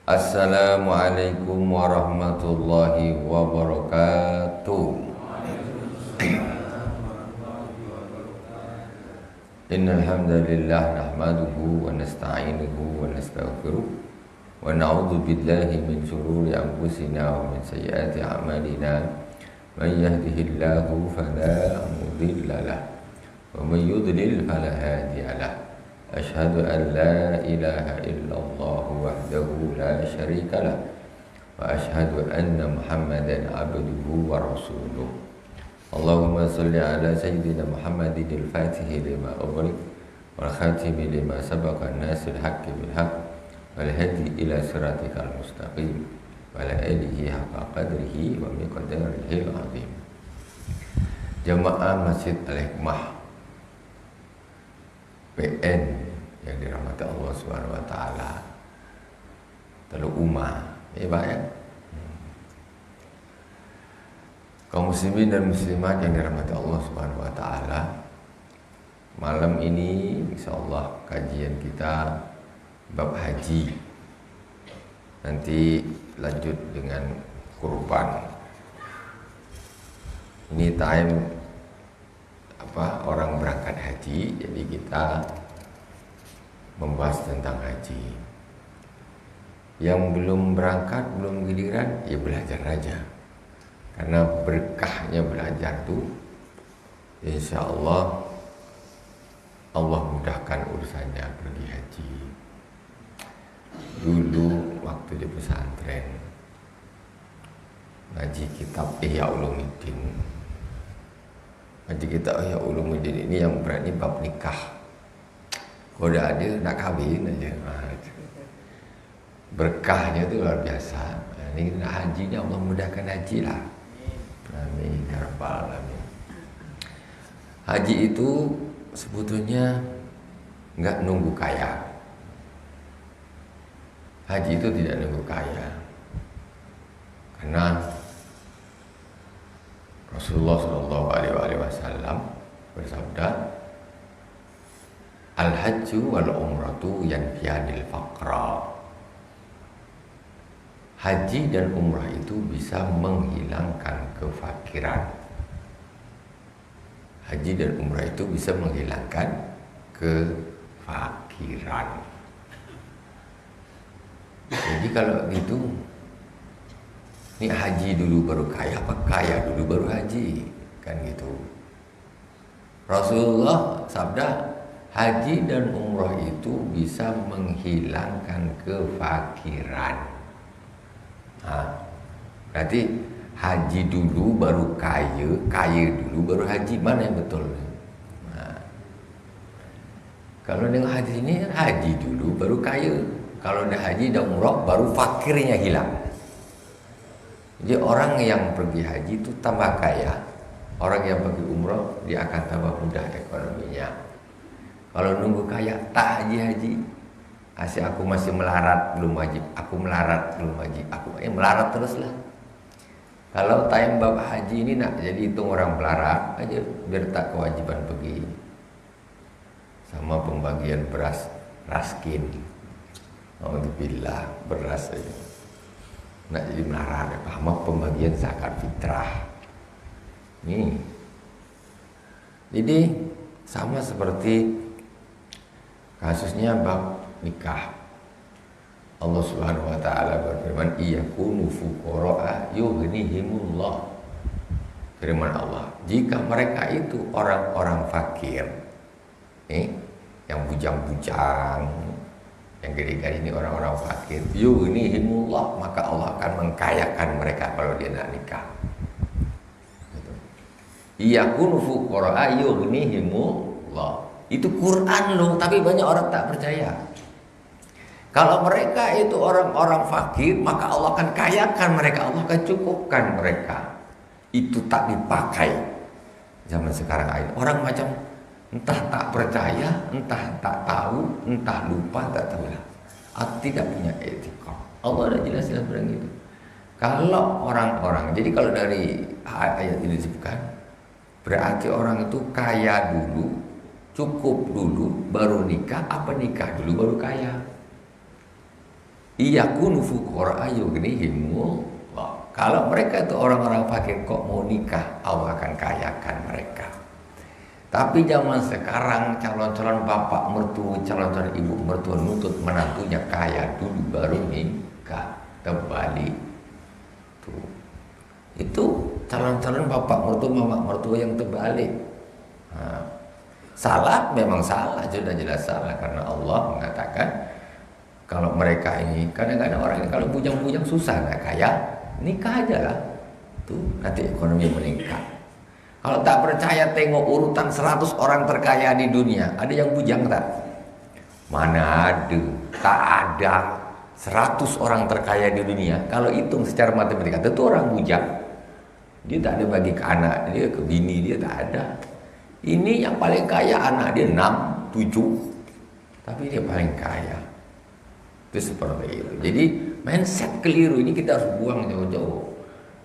Assalamualaikum warahmatullahi wabarakatuh. Innal hamdalillah nahmaduhu wa nasta'inuhu wa nastaghfiruh wa na'udzu billahi min shururi anfusina wa min sayyiati a'malina. Man yahdihillahu fala mudilla lahu wa man yudlil fala hadiya lahu. Asyhadu an la ilaha illallah wahdahu la syarika lah wa asyhadu anna Muhammadan abduhu wa rasuluh. Allahumma salli ala sayyidina Muhammadin al-fatihi lima ughliq wal khatimi lima sabaqa an-nasil haqqi bil haqq wal hadi ila siratikal mustaqim wa ala alihi haqqa qadrihi wa miqdarihi al-azim. Jamaah Masjid Al-Hikmah PN yang dirahmati Allah Subhanahu wa taala. Teluk Umar, Pak ya. Kaum muslimin dan muslimat yang dirahmati Allah Subhanahu wa taala. Malam ini insyaallah kajian kita bab haji. Nanti lanjut dengan kurban. Ini time orang berangkat haji, jadi kita membahas tentang haji. Yang belum berangkat, belum giliran, ya belajar aja. Karena berkahnya belajar tuh, insya Allah Allah mudahkan urusannya pergi haji. Dulu waktu di pesantren ngaji kitab Ihya Ulumuddin. Nanti kita Ulumuddin ini yang berani bab nikah. Kalau udah ada nak kawin aja. Berkahnya itu luar biasa. Ini nak hajinya Allah mudahkan haji lah. Amin ya rabbal alamin. Haji itu sebetulnya nggak nunggu kaya. Haji itu tidak nunggu kaya. Karena Rasulullah Shallallahu Alaihi Wasallam bersabda, al-hajju wal umratu yanfiyanil faqra. Haji dan umrah itu bisa menghilangkan kefakiran. Haji dan umrah itu bisa menghilangkan kefakiran. Jadi kalau gitu, ini haji dulu baru kaya, apa kaya dulu baru haji, kan gitu. Rasulullah sabda, haji dan umrah itu bisa menghilangkan kefakiran. Nah, berarti haji dulu baru kaya, kaya dulu baru haji, mana yang betul? Nah, kalau dengan haji ini haji dulu baru kaya, kalau ada haji dan umrah baru fakirnya hilang. Jadi orang yang pergi haji itu tambah kaya, orang yang pergi umrah dia akan tambah mudah ekonominya. Kalau nunggu kaya tak haji-haji, aku masih melarat belum wajib, aku melarat belum wajib, aku melarat teruslah. Kalau time bab haji ini nak jadi hitung orang melarat aja biar tak kewajiban pergi. Sama pembagian beras raskin, alhamdulillah beras aja. Nak jadi melarat, sama pembagian zakat fitrah. Nih, jadi sama seperti kasusnya bab nikah. Allah Subhanahu wa taala berfirman, iyakunu fuqara'a yughnihimullah. Firman Allah, jika mereka itu orang-orang fakir, yang bujang-bujang, yang gede-gede ini orang-orang fakir, yughnihimullah, maka Allah akan mengkayakan mereka kalau dia nak nikah. Gitu. Iyakunu fuqara'a yughnihimullah. Itu Quran loh, tapi banyak orang tak percaya. Kalau mereka itu orang-orang fakir, maka Allah akan kayakan mereka, Allah akan cukupkan mereka. Itu tak dipakai zaman sekarang ini. Orang macam entah tak percaya, entah tak tahu, entah lupa, tak tahu lah. Atau tidak punya etika. Allah ada jelas-jelas bilang gitu. Kalau orang-orang, jadi kalau dari ayat ini disebutkan, berarti orang itu kaya dulu, cukup dulu, baru nikah, apa nikah dulu baru kaya? iyakunu fuqara yughnihimullah. Kalau mereka itu orang-orang fakir kok mau nikah, Allah akan kayakan mereka. Tapi zaman sekarang calon-calon bapak mertua, calon-calon ibu mertua nuntut menantunya kaya dulu baru nikah. Terbalik. Tuh. Itu calon-calon bapak mertua, mama mertua yang terbalik. Nah, salah, memang salah, sudah jelas salah, karena Allah mengatakan kalau mereka ini, kadang-kadang orang ini kalau bujang-bujang susah nggak kaya, nikah aja lah, tuh nanti ekonomi meningkat. Kalau tak percaya tengok urutan 100 orang terkaya di dunia, ada yang bujang tak? Mana ada, tak ada. 100 orang terkaya di dunia, kalau hitung secara matematika, tentu orang bujang. Dia tak ada bagi ke anak dia, ke bini dia, tak ada. Ini yang paling kaya anak dia 6, 7, tapi dia paling kaya. Itu seperti itu. Jadi mindset keliru ini kita harus buang jauh-jauh.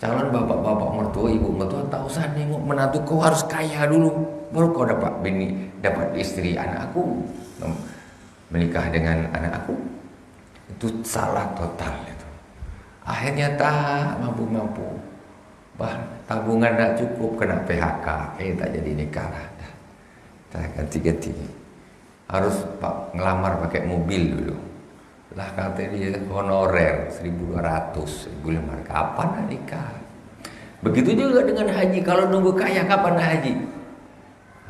Calon bapak-bapak mertua, ibu mertua, tak usah nengok menantu, kau harus kaya dulu, baru kau dapat bini, dapat istri. Anakku menikah dengan anak aku, itu salah total itu. Akhirnya tak mampu-mampu. Tabungan tak cukup, kena PHK, tak jadi nikah lah. Tak ganti-ganti. Harus ngelamar pakai mobil dulu. Lah kata dia honorer 1.200, 1.500, kapan nak nikah? Begitu juga dengan haji, kalau nunggu kaya kapan nak haji?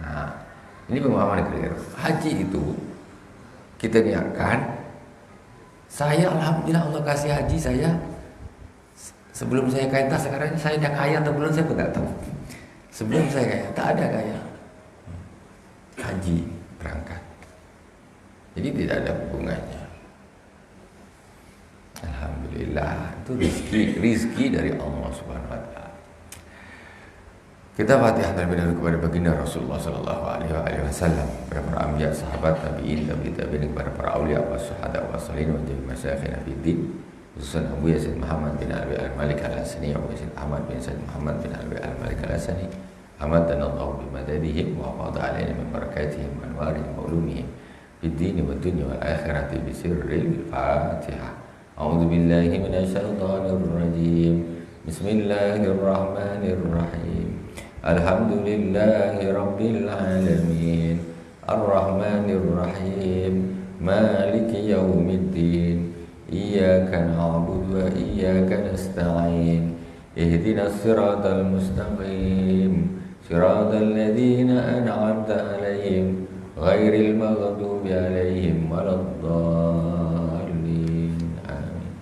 Nah, ini pemahaman keliru. Haji itu kita niatkan, saya alhamdulillah Allah kasih haji saya. Sebelum saya kaya, sekarang saya dah kaya atau belum saya pun tak tahu. Sebelum saya kaya, tak ada kaya. Haji berangkat. Jadi tidak ada hubungannya. Alhamdulillah, itu rizki dari Allah Subhanahu wa taala. Kita Fatihah terlebih dahulu kepada baginda Rasulullah sallallahu alaihi wasallam, kepada para anbiya, sahabat, tabi'in, tabi'in, kepada para auliya, wasyuhada, wassalihin, wa jami'i masyayikhina fid din. Khususan Abu Yazid Muhammad bin Alwi al-Malik al-Hasani, Abu Yazid Ahmad bin Said Muhammad bin Alwi al-Malik al-Hasani, Ahmad dan Allah bimadadihim wa fadha alaina min barakatihim wa anwarihim wa ulumihim fid din wa dunya wal akhirati bi sirril Fatihah. A'udzu billahi minasyaitonir rajim. Bismillahirrahmanirrahim. Alhamdulillahi rabbil alamin. Arrahmanir rahim. Maliki yaumiddin. Iyyaka na'budu wa iyyaka nasta'in. Ihdinas siratal mustaqim. Siratal ladzina an'amta 'alaihim ghairil maghdubi 'alaihim waladdallin. Amin.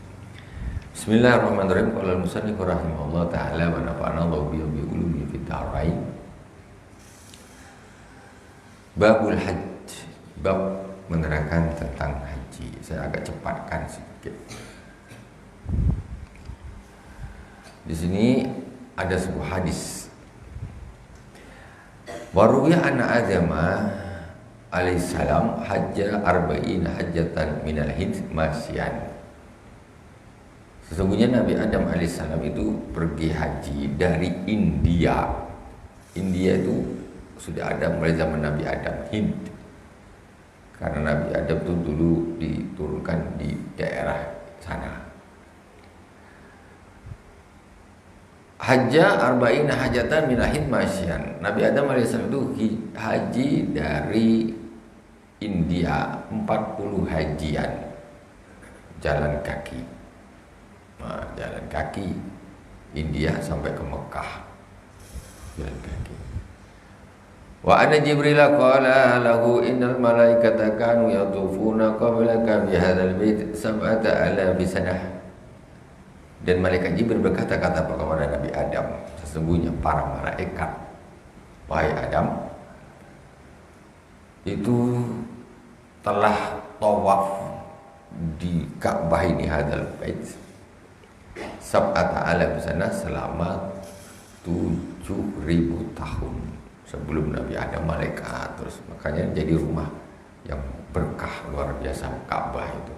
Bismillahirrahmanirrahim. Qala al-musannif rahimahullah ta'ala wa nafa'ana Allah bi ulumi fid dharain. Babul hajj, bab menerangkan tentang haji. Saya agak cepatkan sedikit. Di sini ada sebuah hadis. Waruya anna Adama alaihissalam hajja arba'in hajjatan minal hijj masyan. Sesungguhnya Nabi Adam alaihissalam itu pergi haji dari India. India itu sudah ada mulai zaman Nabi Adam, Hind. Karena Nabi Adam itu dulu diturunkan di daerah sana. Hajja arba'in hajatan min Hind masyan. Nabi Adam alaihissalam itu haji dari India 40 hajian jalan kaki. Nah, jalan kaki India sampai ke Mekah jalan kaki. Wa anna Jibril qala lahu innal malaikata kanu yatufuna qablaka bi hadzal bait 7,000 sanah. Dan malaikat Jibril berkata-kata kepada Nabi Adam, sesungguhnya para malaikat, wahai Adam, itu telah tawaf di Ka'bah ini hadzal bait 7,000 sanah selama 7.000 tahun sebelum Nabi Adam malaikat terus, makanya jadi rumah yang berkah luar biasa Ka'bah itu.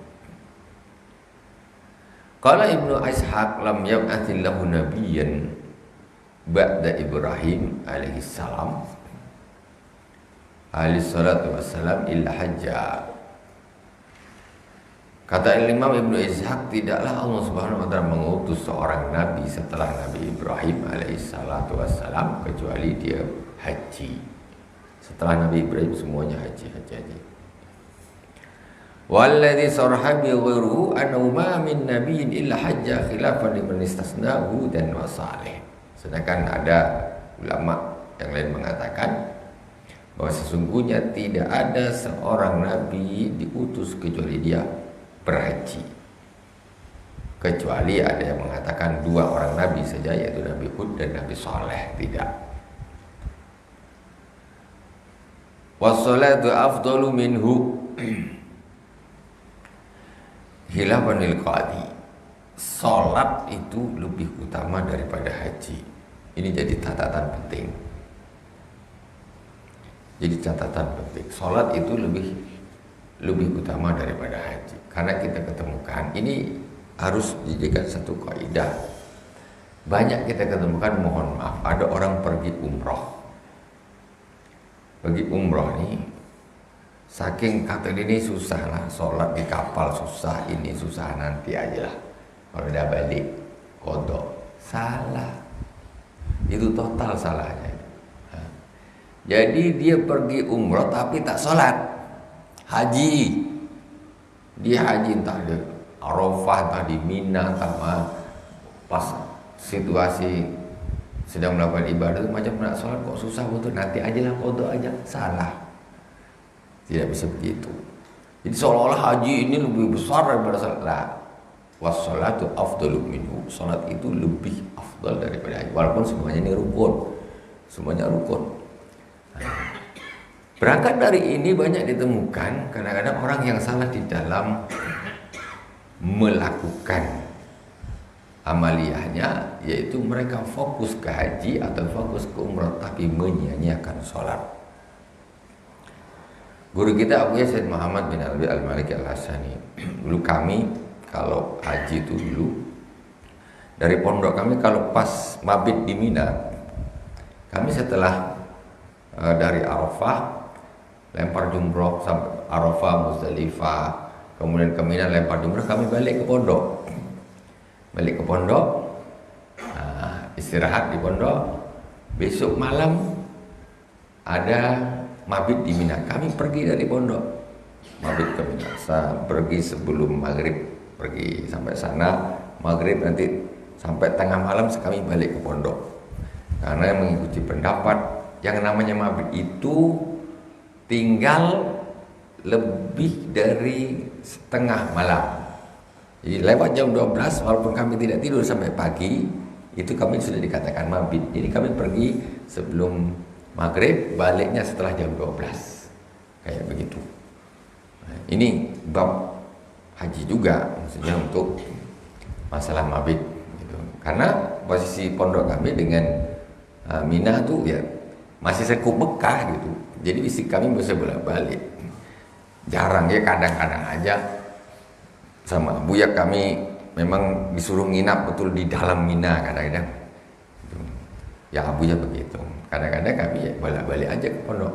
Qala Ibnu Ishaq lam yab'athillahu nabiyyan ba'da Ibrahim alaihi salam alaihi salatu wassalam illa hajja. Kata Imam Ibnu Ishaq, tidaklah Allah Subhanahu wa taala mengutus seorang nabi setelah Nabi Ibrahim alaihissalatu wassalam kecuali dia haji. Setelah Nabi Ibrahim semuanya haji. Walladzi sarha bi ghairu annahu ma min nabiyyin illa hajja khilafan liman istasnahu dan wasalih. Sedangkan ada ulama yang lain mengatakan bahwa sesungguhnya tidak ada seorang nabi diutus kecuali dia berhaji, kecuali ada yang mengatakan dua orang nabi saja, yaitu Nabi Hud dan Nabi Saleh. Tidak. Wassalatu afdalu minhu hilafanil qadi. Salat itu lebih utama daripada haji. Ini jadi catatan penting. Salat itu lebih utama daripada haji. Karena kita ketemukan, ini harus dijadikan satu kaidah. Banyak kita ketemukan, mohon maaf, ada orang pergi umroh. Pergi umroh nih, saking kata ini susah lah, sholat di kapal susah, ini susah, nanti aja lah. Kalau udah balik, kodok. Salah. Itu total salahnya. Jadi dia pergi umroh tapi tak sholat. Haji. Dia haji entah di Arafah, entah di Mina, entah pas situasi sedang melakukan ibadah macam nak sholat kok susah betul, nanti aja lah, kodok aja. Salah. Tidak bisa begitu. Jadi seolah-olah haji ini lebih besar daripada salat. Wassalatu afdalu minhu. Salat itu lebih afdal daripada haji. Walaupun semuanya ini rukun. Semuanya rukun. Berangkat dari ini banyak ditemukan kadang-kadang orang yang salah di dalam melakukan amaliyahnya, yaitu mereka fokus ke haji atau fokus ke umrah tapi menyia-nyiakan sholat. Guru kita Abu Yasin Muhammad bin Alwi Al-Maliki Al-Hasani, dulu kami kalau haji itu dulu dari pondok kami kalau pas mabit di Mina, kami setelah dari Arafah lempar jumroh sampai Arafah, Muzdalifah, kemudian ke Mina lempar jumroh, kami balik ke pondok. Istirahat di pondok. Besok malam ada mabit di Mina. Kami pergi dari pondok, mabit ke Mina. Pergi sebelum maghrib, pergi sampai sana maghrib, nanti sampai tengah malam kami balik ke pondok. Karena mengikuti pendapat yang namanya mabit itu tinggal lebih dari setengah malam. Jadi lewat jam 12 walaupun kami tidak tidur sampai pagi, itu kami sudah dikatakan mabit. Jadi kami pergi sebelum maghrib, baliknya setelah jam 12. Kayak begitu. Nah, ini bab haji juga, maksudnya untuk masalah mabit gitu. Karena posisi pondok kami dengan Mina tuh ya masih sekup Mekah gitu. Jadi istri kami bisa bolak-balik. Jarang ya, kadang-kadang aja sama buya kami memang disuruh nginap betul di dalam Mina kadang-kadang. Ya abunya begitu. Kadang-kadang kami ya bolak-balik aja ke pondok.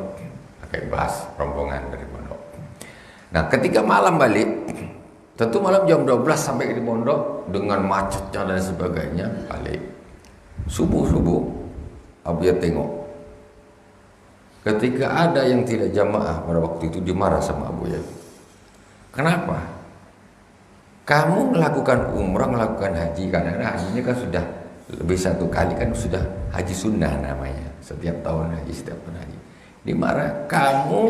Pakai bas rombongan dari pondok. Nah, ketika malam balik, tentu malam jam 12 sampai di pondok dengan macetnya dan sebagainya, balik. Subuh-subuh abuya tengok. Ketika ada yang tidak jamaah pada waktu itu, dimarah sama Abu ya. Kenapa? Kamu melakukan umrah, melakukan haji, karena hajinya kan sudah lebih satu kali, kan sudah haji sunnah namanya. Setiap tahun haji, setiap tahun haji. Dimarah, kamu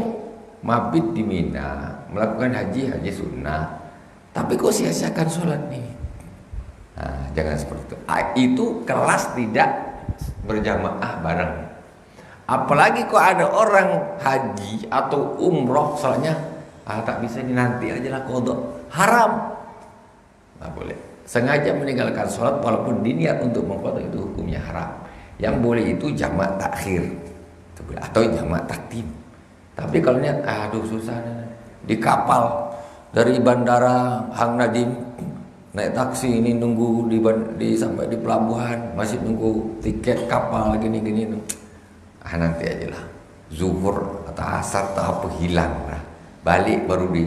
mabit di Mina, melakukan haji sunnah, tapi kok sia-siakan sholat nih? Nah, jangan seperti itu. Itu kelas tidak berjamaah bareng. Apalagi kok ada orang haji atau umroh soalnya tak bisa, ini nanti aja lah qadha. Haram. Nggak boleh. Sengaja meninggalkan sholat walaupun diniat untuk mengqadha, itu hukumnya haram. Yang boleh itu jamak takhir atau jamak takdim. Tapi kalau niat aduh susah di kapal dari bandara Hang Nadim naik taksi ini nunggu sampai di pelabuhan, masih nunggu tiket kapal gini-gini. Nanti aja lah, zuhur atau asar atau apa hilang, nah, balik baru di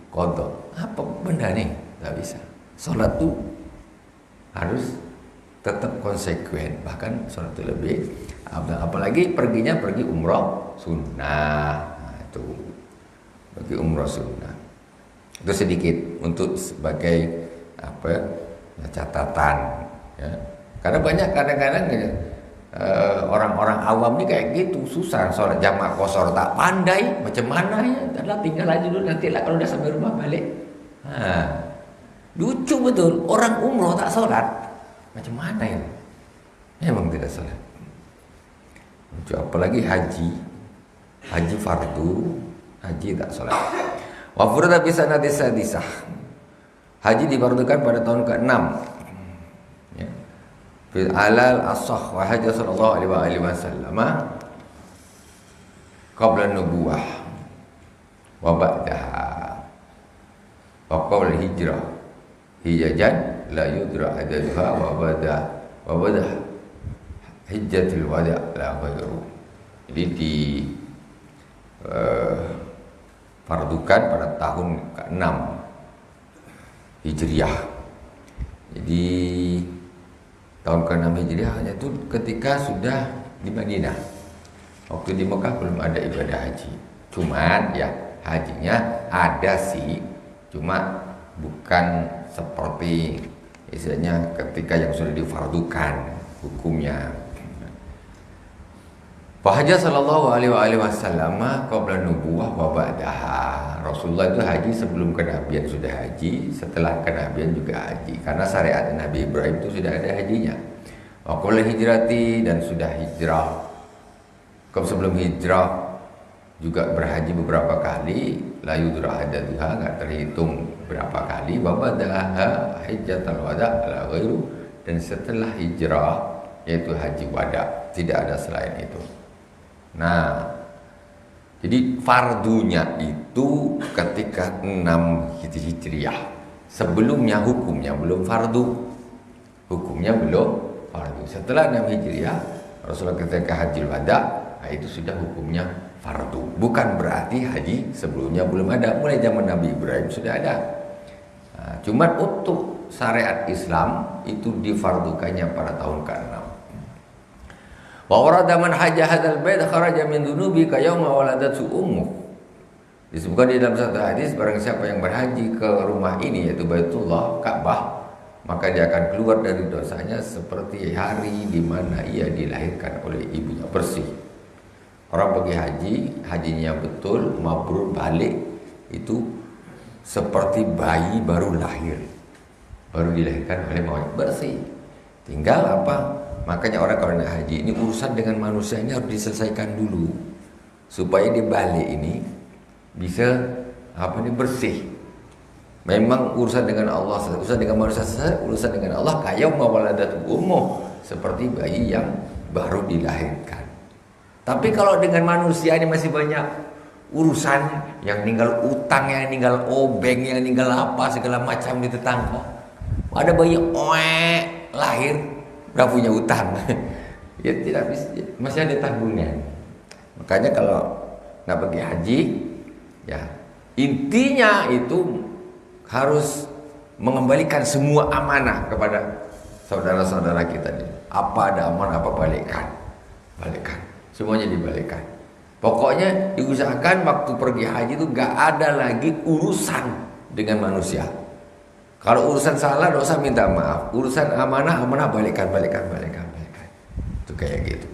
qadha. apa benda nih? Nggak bisa. Sholat tuh harus tetap konsekuen, bahkan sholat itu lebih apalagi pergi umroh sunnah. Nah, itu pergi umroh sunnah itu sedikit untuk sebagai catatan ya. Karena banyak kadang-kadang orang-orang awam ini kayak gitu, susah sholat jamaah qashar, tak pandai macam mana ya, adalah tinggal aja dulu, nanti lah kalau udah sampai rumah balik. Lucu betul, orang umroh tak sholat, macam mana ya? Memang tidak sholat. Lucu, apalagi haji fardu, haji tak sholat. Wa furida bi sanati sadisah. Haji difardukan pada tahun ke-6. Ya. Fil alal as-sah wa hajja sallallahu alaihi wasallam qabla nubuwah wa ba'daha. Wa qabla hijrah. Hijajan la yudra adaduha wa bada hijjatul wada la ghairu. Jadi fardukan pada tahun ke-6 Hijriah. Jadi tahun ke-6 Hijriah itu ketika sudah di Madinah. Waktu di Mekah belum ada ibadah haji. Cuman ya hajinya ada sih, cuma bukan seperti istilahnya ketika yang sudah difardukan hukumnya. Fahajja sallallahu alaihi wasallam qabla nubuwah wa ba'daha. Rasulullah itu haji sebelum kenabian sudah haji, setelah kenabian juga haji. Karena syariat Nabi Ibrahim itu sudah ada hajinya. Wa qabla hijrati, dan sudah hijrah. Sebelum hijrah juga berhaji beberapa kali, la yudra adaduha, enggak terhitung berapa kali. Wa ba'daha hijjatul wada la ghairu, dan setelah hijrah yaitu haji wada, tidak ada selain itu. Nah, jadi fardunya itu ketika 6 Hijriah. Sebelumnya hukumnya belum fardu. Hukumnya belum fardu. Setelah 6 Hijriah, Rasulullah ketika haji wada, nah itu sudah hukumnya fardu. Bukan berarti haji sebelumnya belum ada. Mulai zaman Nabi Ibrahim sudah ada. Nah, cuman untuk syariat Islam itu difardukannya pada tahun ke-6. Wa warada man hajja hadzal bait kharaja min dunubi ka yauma waladatu ummuh. Disebutkan di dalam satu hadis, barang siapa yang berhaji ke rumah ini yaitu Baitullah, Ka'bah, maka dia akan keluar dari dosanya seperti hari di mana ia dilahirkan oleh ibunya, bersih. Orang pergi haji, hajinya betul, mabrur, balik, itu seperti bayi baru lahir, baru dilahirkan oleh maunya, bersih. Tinggal apa? Makanya orang kalau nak haji ini urusan dengan manusia ini harus diselesaikan dulu supaya di balik ini bisa bersih. Memang urusan dengan Allah, urusan dengan manusia, urusan dengan Allah kayak mawaladatu ummuh, seperti bayi yang baru dilahirkan. Tapi kalau dengan manusia ini masih banyak urusan, yang ninggal utang, yang ninggal obeng, yang ninggal apa segala macam di tetangga. Ada bayi lahir nggak punya utang, ya tidak bisa, masih ada tanggungan. Makanya kalau nggak pergi haji, ya intinya itu harus mengembalikan semua amanah kepada saudara-saudara kita ini. Apa ada amanah apa balikkan, semuanya dibalikkan. Pokoknya diusahakan waktu pergi haji itu nggak ada lagi urusan dengan manusia. Kalau urusan salah dosa minta maaf, urusan amanah balikkan. Itu kayak gitu.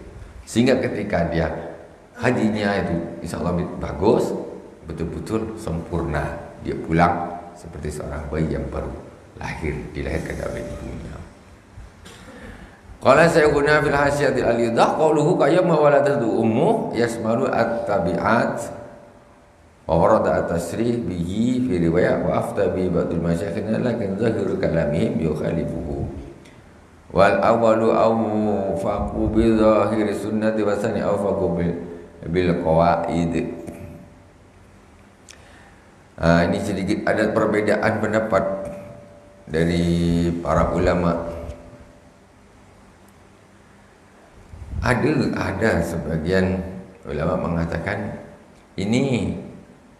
Sehingga ketika dia hajinya itu insya Allah bagus, betul-betul sempurna, dia pulang seperti seorang bayi yang baru lahir, dilahirkan oleh ibunya. Qala sayyiduna fil hasyiatil alidah qauluhu qayyama waladatu ummu yasmalu at-tabi'at. Wa warada at-tasrih bihi fi riwayat wa afta bi ba'dul masyayikhina lakin zahiru kalamihim yukhalifuhu. Wal awwalu awfaqu bi zahiri sunnati wa sani awfaqu bil qawaid. Ini sedikit ada perbedaan pendapat dari para ulama. Ada sebagian ulama mengatakan ini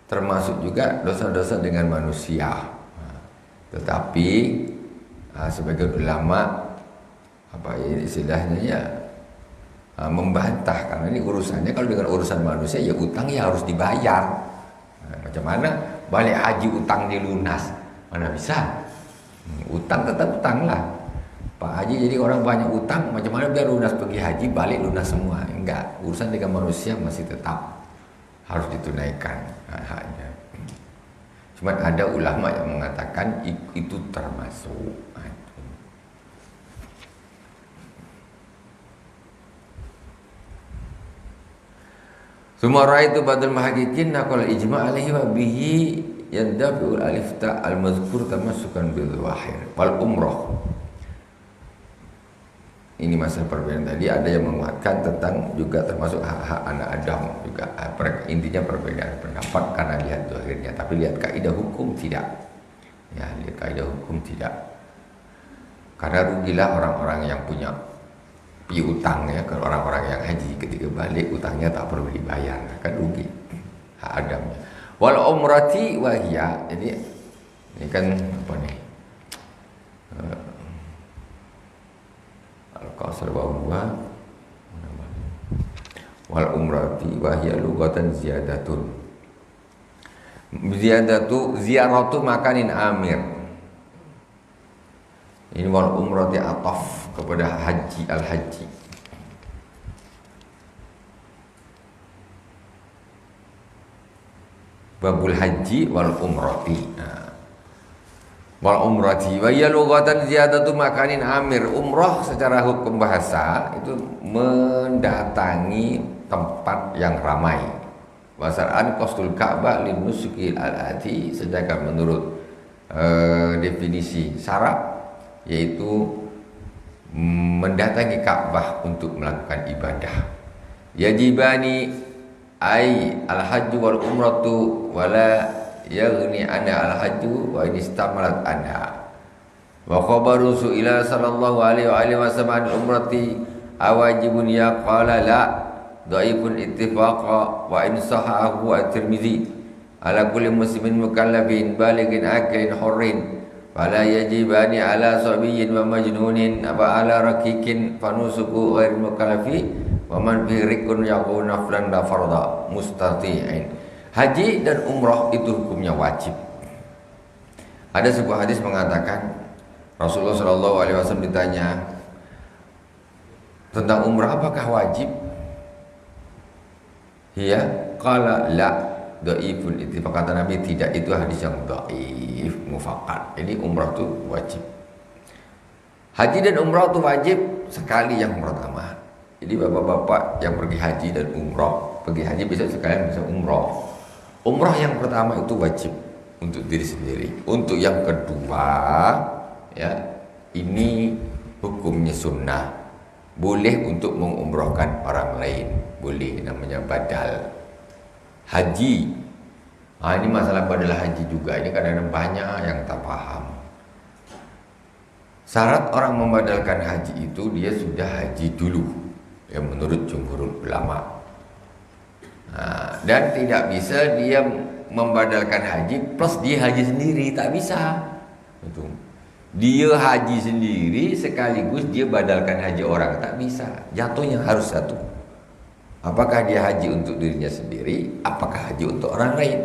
termasuk juga dosa-dosa dengan manusia. Tetapi sebagai ulama apa istilahnya ya membantah, karena ini urusannya kalau dengan urusan manusia ya utang ya harus dibayar. Macam mana balik haji utang dilunas? Mana bisa? Utang tetap utang lah. Pak Haji jadi orang banyak utang, macam mana biar lunas pergi haji balik lunas semua? Enggak, urusan dengan manusia masih tetap harus ditunaikan haknya. Cuma ada ulama yang mengatakan itu termasuk. Sumara itu badal muhaqqiqin naqal ijma' alaihi wa bihi yandafi'ul alifta al-mazkur tamassukan bil wahir wal umrah. Ini masalah perbedaan tadi, ada yang menguatkan tentang juga termasuk hak-hak anak Adam juga. Intinya perbedaan pendapat karena lihat zahirnya, tapi lihat kaidah hukum tidak. Ya, lihat kaidah hukum tidak. Karena rugilah orang-orang yang punya piutang ya, kalau orang-orang yang haji ketika balik utangnya tak perlu dibayar, kan rugi hak Adamnya. Wal umrati wahya, jadi ini kan apa nih? Al-qasr wa huwa wal umrati wahya lughatan ziyadatun. Ziyaratu makanin amir. Ini wal umrati ataf kepada haji al-haji. Babul haji wal umrati. Wal umrati wa ya lughatan ziyadatu makanin amir. Umrah secara hukum bahasa itu mendatangi tempat yang ramai. Wasar'an qasdul Ka'bah lin nusuki al-ati, sedangkan menurut definisi syarab yaitu mendatangi Ka'bah untuk melakukan ibadah. Yajibani ai al-hajju wal umratu wala yaghni ana al-hajju wa in istamalat anha. Wa khabaru su'ila sallallahu alaihi wasallam umrati awajibun ya qala la dhaifun ittifaqa wa in sahahu at-Tirmidzi ala kulli muslimin mukallafin balighin akilin hurrin fala yajibani ala sabiyyin wa majnunin apa ala rakikin fanusuku ghair mukallafi wa man fi rikun yaqulu naflan la farda mustati'in. Haji dan umrah itu hukumnya wajib. Ada sebuah hadis mengatakan Rasulullah SAW ditanya tentang umrah, apakah wajib? Iya, qala la dhaifun ittifaq, kata Nabi tidak, itu hadis yang dhaif mufaqqad. Ini umrah itu wajib. Haji dan umrah itu wajib sekali yang pertama. Jadi bapak-bapak yang pergi haji dan umrah, pergi haji bisa sekalian bisa umrah. Umrah yang pertama itu wajib untuk diri sendiri. Untuk yang kedua, ya, ini hukumnya sunnah. Boleh untuk mengumrahkan orang lain, boleh, namanya badal haji. Ini masalah badal haji juga. Ini kadang-kadang banyak yang tak paham. Syarat orang membadalkan haji itu dia sudah haji dulu, ya, menurut jumhur ulama. Dan tidak bisa dia membadalkan haji plus dia haji sendiri, tak bisa. Betul. Dia haji sendiri sekaligus dia badalkan haji orang, tak bisa. Jatuhnya harus satu. Apakah dia haji untuk dirinya sendiri, apakah haji untuk orang lain.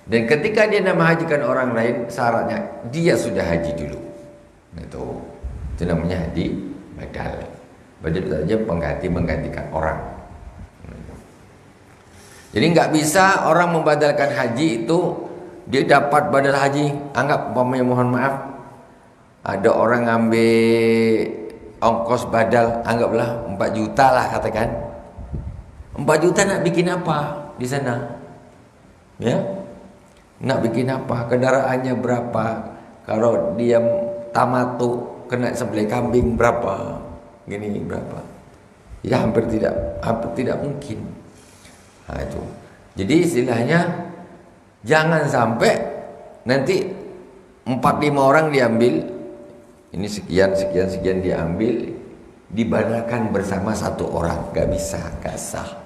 Dan ketika dia nak menghajikan orang lain, syaratnya dia sudah haji dulu. Itu namanya haji badal. Badal saja menggantikan orang. Jadi nggak bisa orang membadalkan haji itu dia dapat badal haji. Anggap umpamanya, mohon maaf, ada orang ngambil ongkos badal, anggaplah 4 juta lah katakan. 4 juta nak bikin apa di sana? Ya, nak bikin apa? Kendaraannya berapa? Kalau dia tamatu kena sembelih kambing berapa? Gini berapa? Ya hampir tidak mungkin. Itu. Jadi istilahnya jangan sampai nanti 4-5 orang diambil, ini sekian diambil, dibadalkan bersama satu orang, gak bisa, gak sah.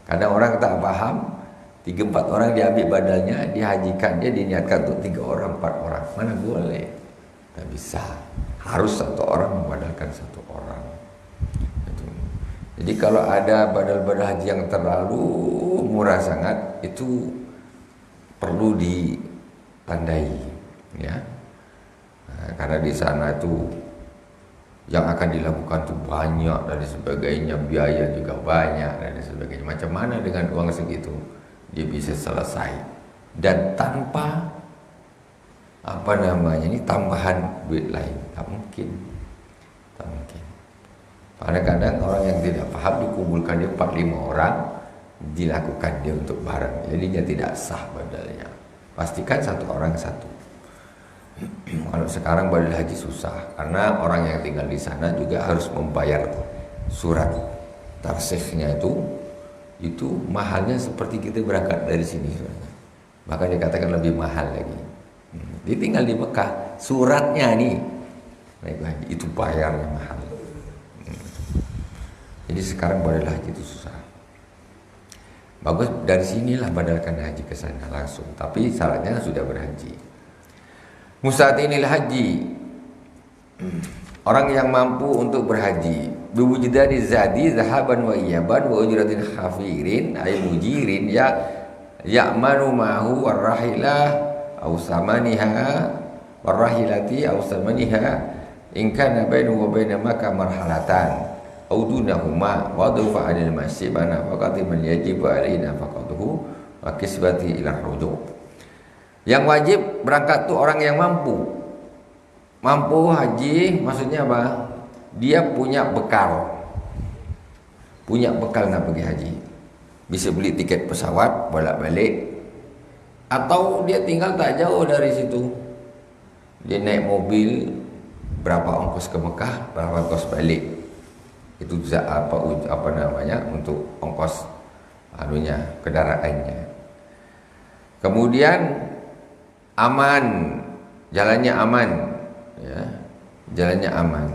Kadang orang tak paham, 3-4 orang diambil badalnya, dihajikan, dia diniatkan untuk 3 orang, 4 orang. Mana boleh? Tak bisa. Harus 1 orang membadalkan 1 orang. Itu. Jadi kalau ada badal-badal haji yang terlalu murah sangat, itu perlu ditandai, ya. Nah, karena di sana itu yang akan dilakukan itu banyak dan sebagainya, biaya juga banyak dan sebagainya. Macam mana dengan uang segitu dia bisa selesai dan tanpa ini tambahan duit lain? Tak mungkin. Kadang-kadang orang yang tidak paham dikumpulkan dia 4-5 orang, dilakukan dia untuk barang, jadinya tidak sah badalnya. Pastikan 1 orang 1. Kalau sekarang badal haji susah, karena orang yang tinggal di sana juga harus membayar surat tarsihnya itu mahalnya seperti kita berangkat dari sini. Bahkan dikatakan lebih mahal lagi. Dia tinggal di Mekah, suratnya nih itu bayarnya mahal. Jadi sekarang badal haji itu susah. Bagus, dari sinilah badalkan haji ke sana langsung, tapi syaratnya sudah berhaji. Musatinil haji, orang yang mampu untuk berhaji, biwujudani zadi zahaban wa iyaban wa ujratin khafirin ay mujirin ya'manu ma'hu warrahilah aw samaniha warrahilati aw samaniha in kana bainahu wa baina Makkah marhalatan aw dunahuma wa dufa 'anil masjid bana faqati man yajibu alaihi nafaqatuhu wa kisbati ila rujuk. Yang wajib berangkat tuh orang yang mampu. Mampu haji maksudnya apa? Dia punya bekal. Punya bekal nak pergi haji. Bisa beli tiket pesawat bolak-balik, atau dia tinggal tak jauh dari situ. Dia naik mobil, berapa ongkos ke Mekah, berapa ongkos balik. Itu apa namanya, untuk ongkos kendaraannya. Kemudian aman, jalannya aman, ya, jalannya aman.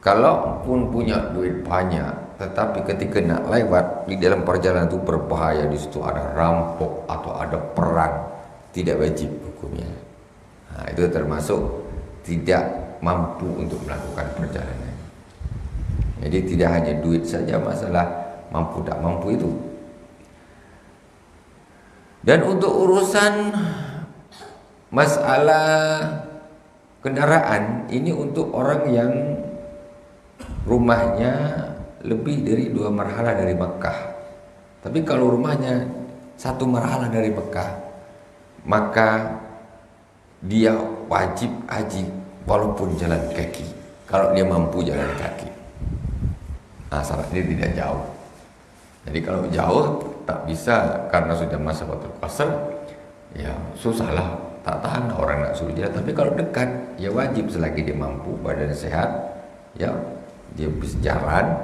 Kalau pun punya duit banyak, tetapi ketika nak lewat di dalam perjalanan itu berbahaya, di situ ada rampok atau ada perang, tidak wajib hukumnya. Nah, itu termasuk tidak mampu untuk melakukan perjalanan. Jadi tidak hanya duit saja masalah mampu tak mampu itu. Dan untuk urusan masalah kendaraan ini untuk orang yang rumahnya lebih dari 2 marhalah dari Mekah. Tapi kalau rumahnya 1 marhalah dari Mekah, maka dia wajib haji walaupun jalan kaki, kalau dia mampu jalan kaki. Nah, syaratnya tidak jauh. Jadi kalau jauh tak bisa karena sudah masa waktu qasar, ya susahlah, tak tahan orang nak suruh jalan. Tapi kalau dekat, ya wajib selagi dia mampu, badan sehat, ya dia bisa jalan,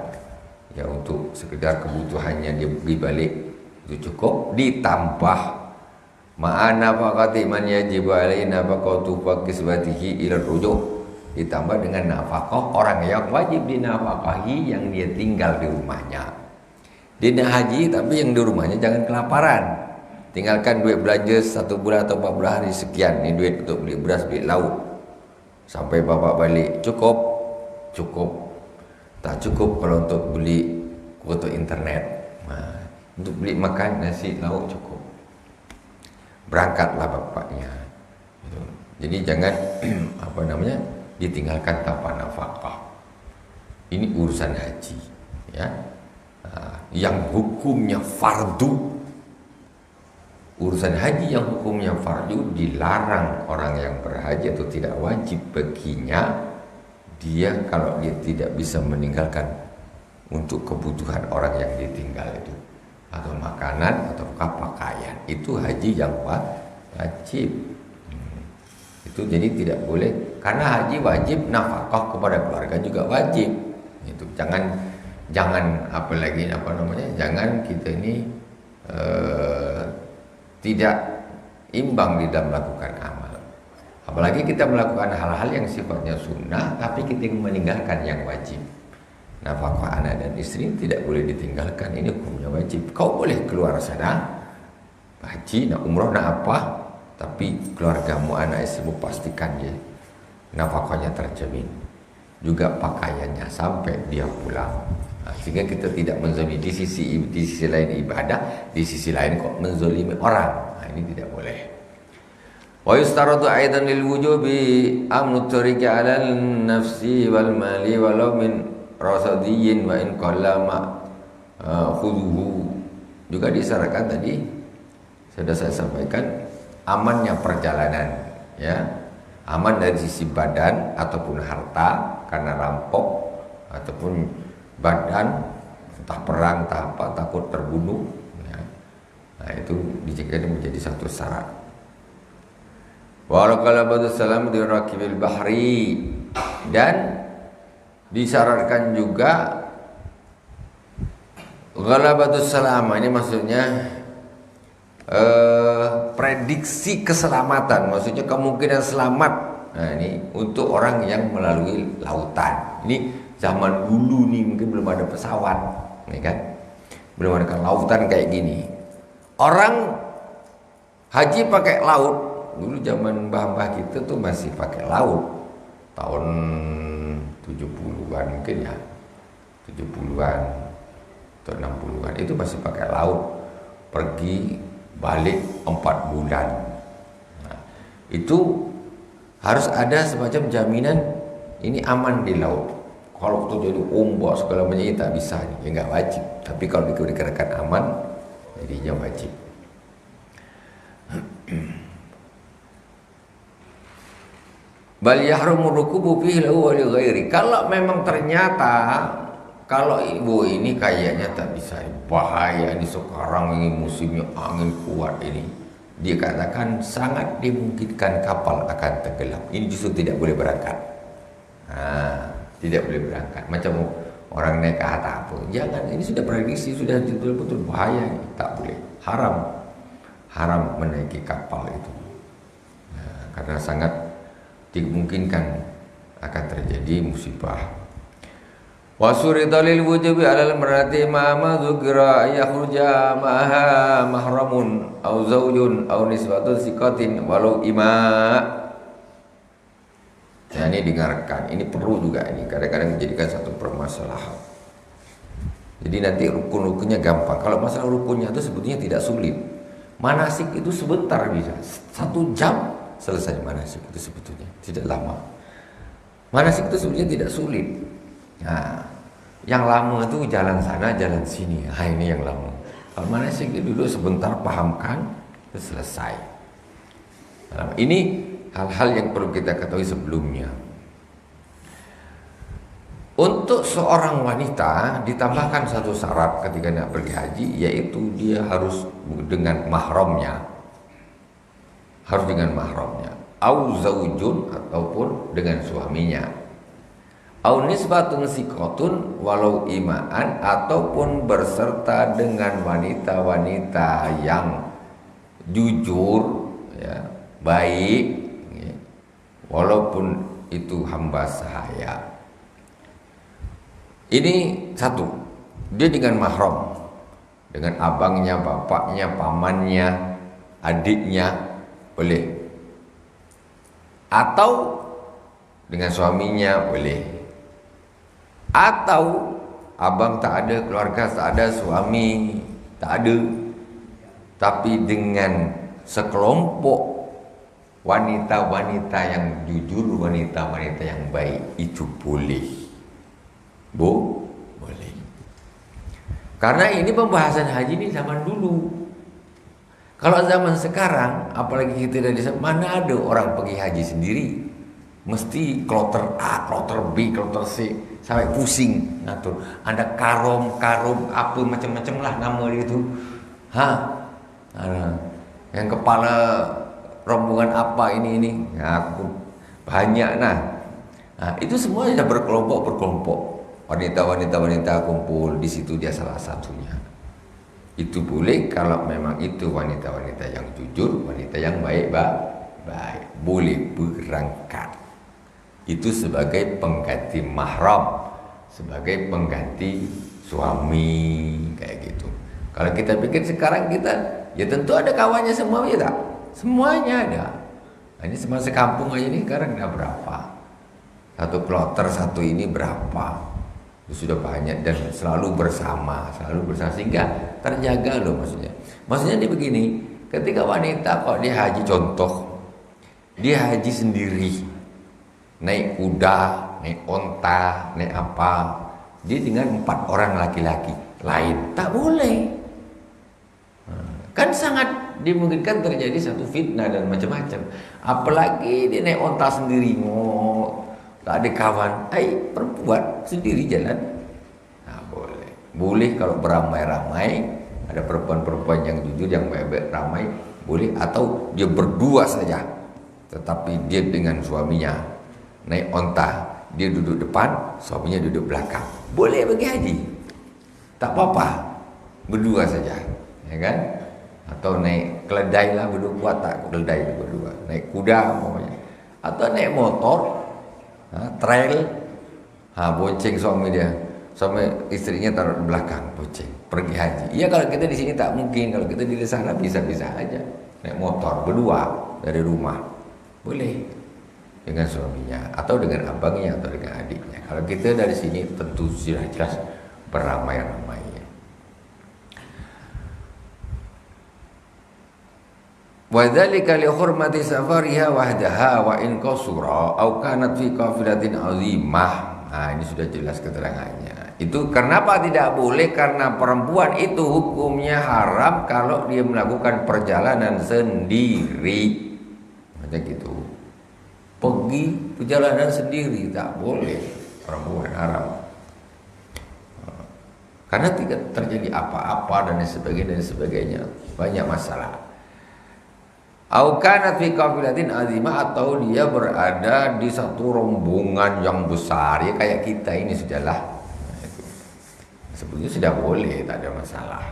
ya untuk sekedar kebutuhannya dia beli balik itu cukup. Ditambah ma'ana faqati man yajibu alaihi nafaqatu faqisbatihi ila rujuk, ditambah dengan nafkah orang yang wajib dinafkahi yang dia tinggal di rumahnya. Dia nak haji tapi yang di rumahnya jangan kelaparan. Tinggalkan duit belanja 1 bulan atau 14 hari sekian. Ini duit untuk beli beras, beli lauk. Sampai bapak balik cukup. Tak cukup kalau untuk beli kuota internet. Nah, untuk beli makan nasi lauk cukup. Berangkatlah bapaknya. Jadi jangan ditinggalkan tanpa nafkah. Ini urusan haji, ya. Yang hukumnya fardu. Urusan haji yang hukumnya fardu, dilarang orang yang berhaji atau tidak wajib baginya, dia kalau dia tidak bisa meninggalkan untuk kebutuhan orang yang ditinggal itu, atau makanan atau pakaian, itu haji yang wajib. Itu jadi tidak boleh, karena haji wajib, nafkah kepada keluarga juga wajib. Itu jangan jangan kita ini tidak imbang di dalam melakukan amal. Apalagi kita melakukan hal-hal yang sifatnya sunnah, tapi kita meninggalkan yang wajib. Nafkah anak dan istri tidak boleh ditinggalkan, ini hukumnya wajib. Kau boleh keluar sana haji, nak umrah, nak apa, tapi keluargamu, anak istrimu pastikan dia nafkahnya terjamin, juga pakaiannya sampai dia pulang. Sehingga kita tidak menzalimi di sisi lain ibadah, di sisi lain kok menzalimi orang. Ini tidak boleh. Wa yustaratu aidan lil wujubi amnu tariqi 'alal nafsi wal mali walau min rasadiyin wa in qallama khuduhu. Juga disyaratkan tadi sudah saya sampaikan, amannya perjalanan, ya. Aman dari sisi badan ataupun harta karena rampok, ataupun badan entah perang entah apa, takut terbunuh, ya. Nah, itu dijadikan menjadi satu syarat. Wa raqala salam di rakibil bahri, dan disyaratkan juga ghalabatus salam. Ini maksudnya prediksi keselamatan, maksudnya kemungkinan selamat. Nah, ini untuk orang yang melalui lautan. Ini zaman dulu nih mungkin belum ada pesawat, nih kan, belum ada lautan kayak gini. Orang haji pakai laut. Dulu zaman mbah-mbah kita tuh masih pakai laut. Tahun 70-an mungkin ya, 70-an atau 60-an itu masih pakai laut, pergi balik 4 bulan. Nah, itu harus ada semacam jaminan ini aman di laut. Kalau terjadi ombak segala macam ini tak bisa, ya nggak wajib. Tapi kalau dikatakan aman, jadinya wajib. Bal yahrumu rukubu fihi lahu wa li ghairi. Kalau memang ternyata kalau ibu ini kayaknya tak bisa, bahaya ini sekarang, ini musimnya angin kuat ini, dia katakan sangat dimungkinkan kapal akan tenggelam, ini justru tidak boleh berangkat. Nah, tidak boleh berangkat. Macam orang naik ke atas apa, jangan, ini sudah prediksi, sudah betul-betul bahaya, tak boleh, haram menaiki kapal itu. Nah, karena sangat dimungkinkan akan terjadi musibah. Wa surita lil wujubi 'alal mar'ati ma dzukira yakhruja ma'aha mahramun aw zaujun aw nisbatun siqatin walau ima. Nah, ini dengarkan, ini perlu juga, ini kadang-kadang menjadikan satu permasalahan. Jadi nanti rukun-rukunnya gampang. Kalau masalah rukunnya itu sebetulnya tidak sulit. Manasik itu sebentar bisa, 1 jam selesai manasik itu sebetulnya, tidak lama. Manasik itu sebetulnya tidak sulit. Nah, yang lama itu jalan sana, jalan sini. Nah, ini yang lama. Kalau manasik itu dulu sebentar pahamkan, itu selesai. Nah, ini hal-hal yang perlu kita ketahui sebelumnya. Untuk seorang wanita ditambahkan satu syarat ketika nak pergi haji, yaitu dia harus dengan mahramnya. Harus dengan mahramnya. Au zaujun, ataupun dengan suaminya. Au nisbatun siqatun walau imaan, ataupun berserta dengan wanita-wanita yang jujur, ya, baik, ya, walaupun itu hamba sahaya. Ini satu, dia dengan mahram, dengan abangnya, bapaknya, pamannya, adiknya boleh, atau dengan suaminya boleh, atau abang tak ada keluarga, tak ada suami, tak ada, tapi dengan sekelompok wanita-wanita yang jujur, wanita-wanita yang baik, itu boleh. Boleh. Karena ini pembahasan haji ini zaman dulu. Kalau zaman sekarang, apalagi kita dari mana ada orang pergi haji sendiri, mesti kloter A, kloter B, kloter C, sampai pusing ngatur. Ada karom apa macam-macam lah nama itu. Yang kepala rombongan apa ini. Nah, banyak nah. Nah, itu semua sudah berkelompok. Wanita-wanita kumpul di situ, dia salah satunya. Itu boleh kalau memang itu wanita-wanita yang jujur, wanita yang baik, boleh berangkat. Itu sebagai pengganti mahram. sebagai pengganti suami kayak gitu. Kalau kita pikir sekarang kita ya tentu ada kawannya semua ya tak? Semuanya ada. Nah, ini semua sekampung aja ini sekarang ada berapa? Satu kloter satu ini berapa? Itu sudah banyak dan selalu bersama sehingga terjaga loh maksudnya. Maksudnya dia begini, ketika wanita kok dia haji contoh, dia haji sendiri, naik kuda, naik onta, naik apa, dia dengan 4 orang laki-laki lain tak boleh. Kan sangat dimungkinkan terjadi satu fitnah dan macam-macam. Apalagi dia naik onta sendiri, tak ada kawan, perempuan sendiri jalan. Nah, boleh. Boleh kalau beramai-ramai, ada perempuan-perempuan yang jujur, yang baik-baik ramai, boleh. Atau dia berdua saja, tetapi dia dengan suaminya naik onta, dia duduk depan, suaminya duduk belakang. Boleh bagi haji, tak apa-apa, berdua saja, ya kan? Atau naik keledai lah, berdua kuat tak keledai berdua, naik kuda pokoknya, atau naik motor, trail, bonceng suami dia, suami istrinya taruh di belakang, bonceng pergi haji. Iya kalau kita di sini tak mungkin, kalau kita di sana bisa-bisa aja naik motor berdua dari rumah, boleh dengan suaminya atau dengan abangnya atau dengan adiknya. Kalau kita dari sini tentu sudah jelas beramai-ramai. Wa dzalika li hurmati safariha wahdaha wa in qasura aw kanat fi qafilatin azimah. Nah, ini sudah jelas keterangannya. Itu kenapa tidak boleh? Karena perempuan itu hukumnya haram kalau dia melakukan perjalanan sendiri. Macam gitu. Pergi perjalanan sendiri tak boleh, perempuan haram. Karena tidak terjadi apa-apa dan sebagainya. Banyak masalah. Au kanat fi qafilatin azimah, atau dia berada di satu rombongan yang besar, ya kayak kita ini sudahlah. Sebetulnya sudah boleh, tak ada masalah.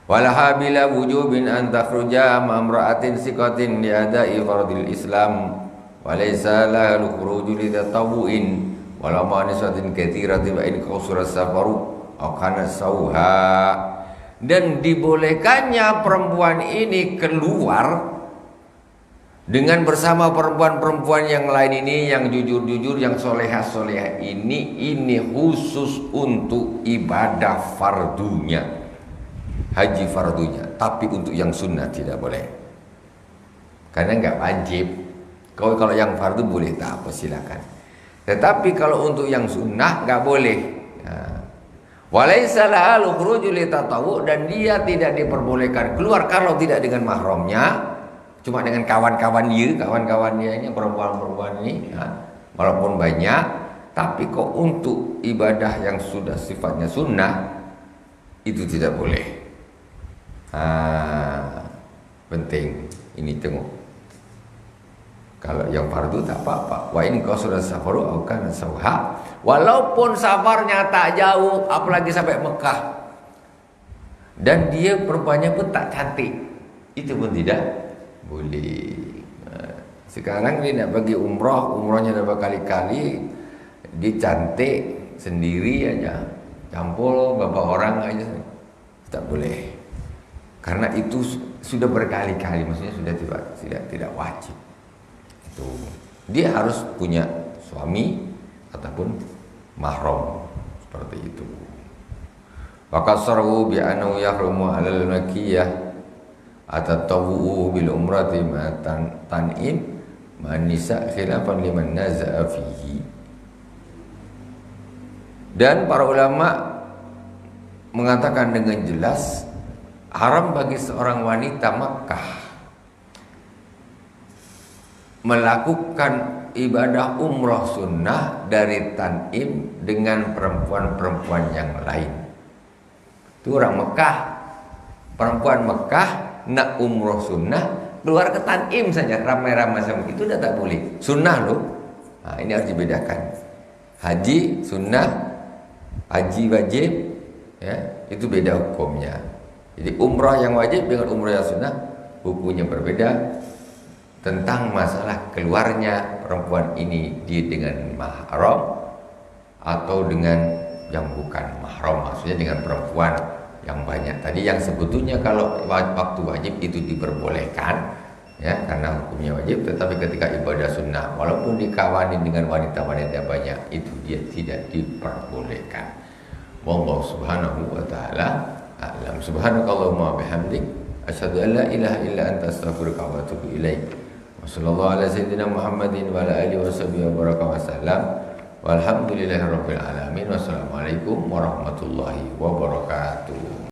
Walaha bila wujubin an takhruja ma'amra'atin siqatin li ada'i fardil Islam wa laysa lahul khuruju li tatawwu'in wala ma'nisatin katsiratin wa in qasura safaru aw kana sauha. Dan dibolehkannya perempuan ini keluar dengan bersama perempuan-perempuan yang lain ini, yang jujur-jujur, yang solehah-solehah ini khusus untuk ibadah fardunya, haji fardunya. Tapi untuk yang sunnah tidak boleh, karena nggak wajib. Kalau yang fardu boleh, tak apa, silakan. Tetapi kalau untuk yang sunnah nggak boleh. Walaysa lahal khuruju li tatawwu, dan dia tidak diperbolehkan keluar kalau tidak dengan mahramnya, cuma dengan kawan-kawannya ini, perempuan-perempuan ini, walaupun banyak, tapi kok untuk ibadah yang sudah sifatnya sunnah itu tidak boleh. Penting ini, tengok. Kalau yang fardu tak apa-apa. Wa in qasura safaru aw kana sauha, walaupun safarnya tak jauh, apalagi sampai Mekah, dan dia perempuannya pun tak cantik, itu pun tidak boleh. Sekarang dia nak pergi umrohnya dah berkali-kali, dia cantik sendiri aja, campur beberapa orang aja, tak boleh. Karena itu sudah berkali-kali, maksudnya sudah tidak wajib. Dia harus punya suami ataupun mahram, seperti itu. Waqasrahu bi annahu yahrumu 'alal makkiyah atatawwu bil umrati ma tan'im man nisa khilafan liman naza'a fihi. Dan para ulama mengatakan dengan jelas haram bagi seorang wanita Makkah melakukan ibadah umrah sunnah dari Tan'im dengan perempuan-perempuan yang lain. Itu orang Mekah, perempuan Mekah nak umrah sunnah keluar ke Tan'im saja ramai-ramai sama itu dah tak boleh. Sunnah loh. Nah, ini harus dibedakan. Haji sunnah, haji wajib, ya itu beda hukumnya. Jadi umrah yang wajib dengan umrah yang sunnah hukumnya berbeda. Tentang masalah keluarnya perempuan ini dia dengan mahram atau dengan yang bukan mahram, maksudnya dengan perempuan yang banyak. Tadi yang sebetulnya kalau waktu wajib itu diperbolehkan, ya, karena hukumnya wajib, tetapi ketika ibadah sunnah walaupun dikawani dengan wanita-wanita banyak itu dia tidak diperbolehkan. Wallahu subhanahu wa ta'ala a'lam. Subhanakallahumma bihamdik asyhadu an la ilaha illa anta astaghfiruka wa atubu ilaik. Wa sallallahu ala sayyidina Muhammadin wa ala alihi washabihi wa baraka wa sallam. Walhamdulillahirabbil alamin. Wassalamualaikum warahmatullahi wabarakatuh.